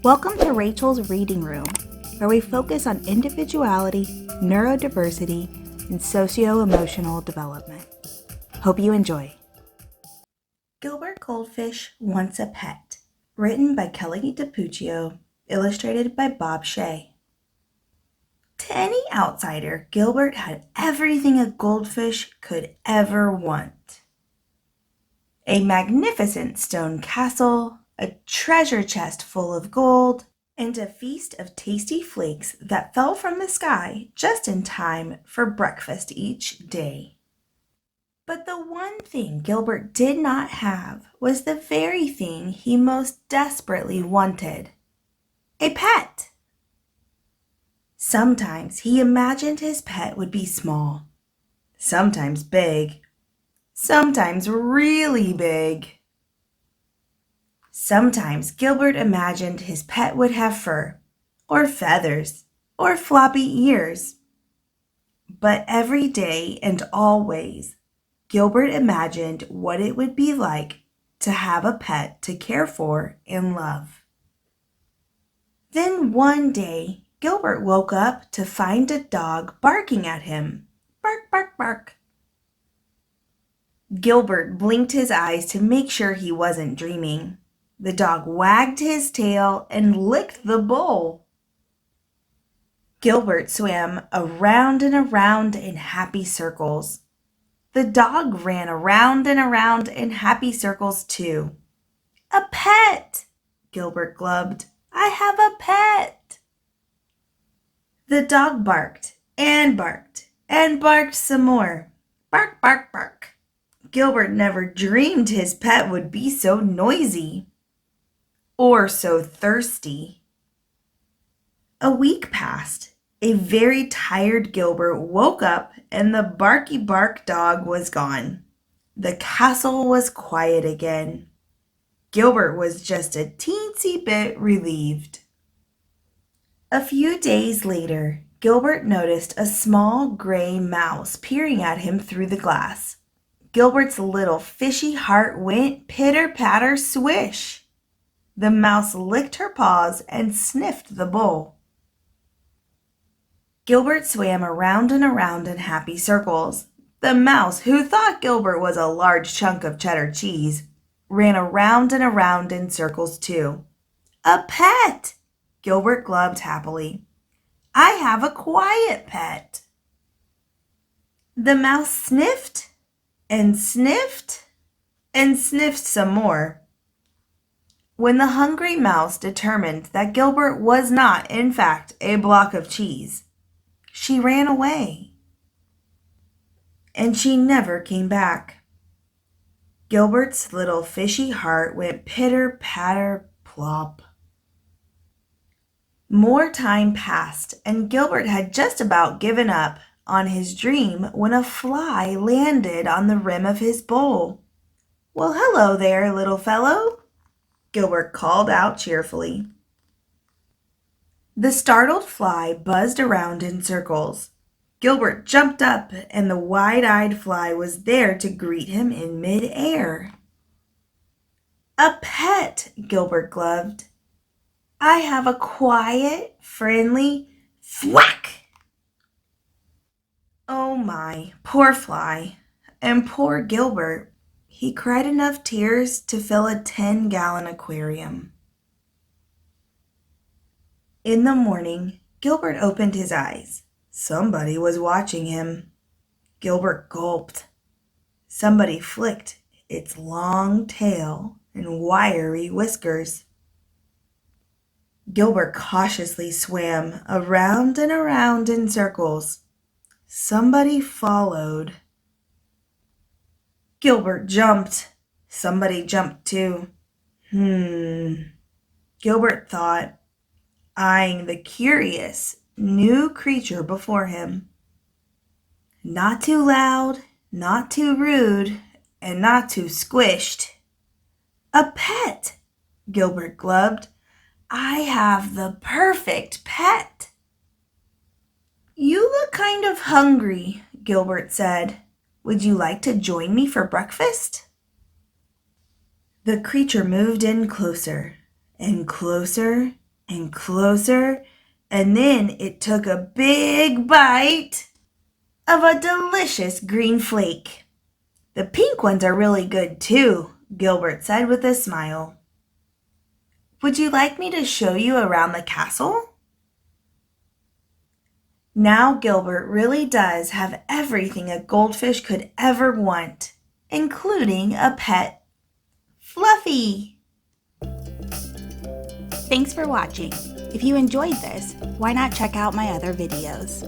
Welcome to Rachel's Reading Room, where we focus on individuality, neurodiversity, and socio-emotional development. Hope you enjoy. Gilbert Goldfish Wants a Pet, written by DiPicchio, illustrated by Bob Shea. To any outsider, Gilbert had everything a goldfish could ever want. A magnificent stone castle, a treasure chest full of gold, and a feast of tasty flakes that fell from the sky just in time for breakfast each day. But the one thing Gilbert did not have was the very thing he most desperately wanted: a pet. Sometimes he imagined his pet would be small, sometimes big, sometimes really big. Sometimes Gilbert imagined his pet would have fur, or feathers, or floppy ears. But every day and always, Gilbert imagined what it would be like to have a pet to care for and love. Then one day, Gilbert woke up to find a dog barking at him. Bark, bark, bark. Gilbert blinked his eyes to make sure he wasn't dreaming. The dog wagged his tail and licked the bowl. Gilbert swam around and around in happy circles. The dog ran around and around in happy circles too. "A pet!" Gilbert glubbed. "I have a pet!" The dog barked and barked and barked some more. Bark, bark, bark. Gilbert never dreamed his pet would be so noisy or so thirsty. A week passed. A very tired Gilbert woke up and the barky bark dog was gone. The castle was quiet again. Gilbert was just a teensy bit relieved. A few days later, Gilbert noticed a small gray mouse peering at him through the glass. Gilbert's little fishy heart went pitter-patter swish. The mouse licked her paws and sniffed the bowl. Gilbert swam around and around in happy circles. The mouse, who thought Gilbert was a large chunk of cheddar cheese, ran around and around in circles too. "A pet!" Gilbert glubbed happily. "I have a quiet pet." The mouse sniffed and sniffed and sniffed some more. When the hungry mouse determined that Gilbert was not, in fact, a block of cheese, she ran away. And she never came back. Gilbert's little fishy heart went pitter-patter plop. More time passed, and Gilbert had just about given up on his dream when a fly landed on the rim of his bowl. "Well, hello there, little fellow," Gilbert called out cheerfully. The startled fly buzzed around in circles. Gilbert jumped up, and the wide-eyed fly was there to greet him in mid-air. "A pet!" Gilbert glubbed. "I have a quiet, friendly thwack!" Oh my, poor fly, and poor Gilbert. He cried enough tears to fill a 10-gallon aquarium. In the morning, Gilbert opened his eyes. Somebody was watching him. Gilbert gulped. Somebody flicked its long tail and wiry whiskers. Gilbert cautiously swam around and around in circles. Somebody followed. Gilbert jumped. Somebody jumped too. Gilbert thought, eyeing the curious new creature before him. Not too loud, not too rude, and not too squished. "A pet!" Gilbert glubbed. "I have the perfect pet." "You look kind of hungry," Gilbert said. "Would you like to join me for breakfast?" The creature moved in closer and closer and closer, and then it took a big bite of a delicious green flake. The pink ones are really good too, Gilbert said with a smile. Would you like me to show you around the castle? Now Gilbert really does have everything a goldfish could ever want, including a pet. Fluffy! Thanks for watching. If you enjoyed this, why not check out my other videos?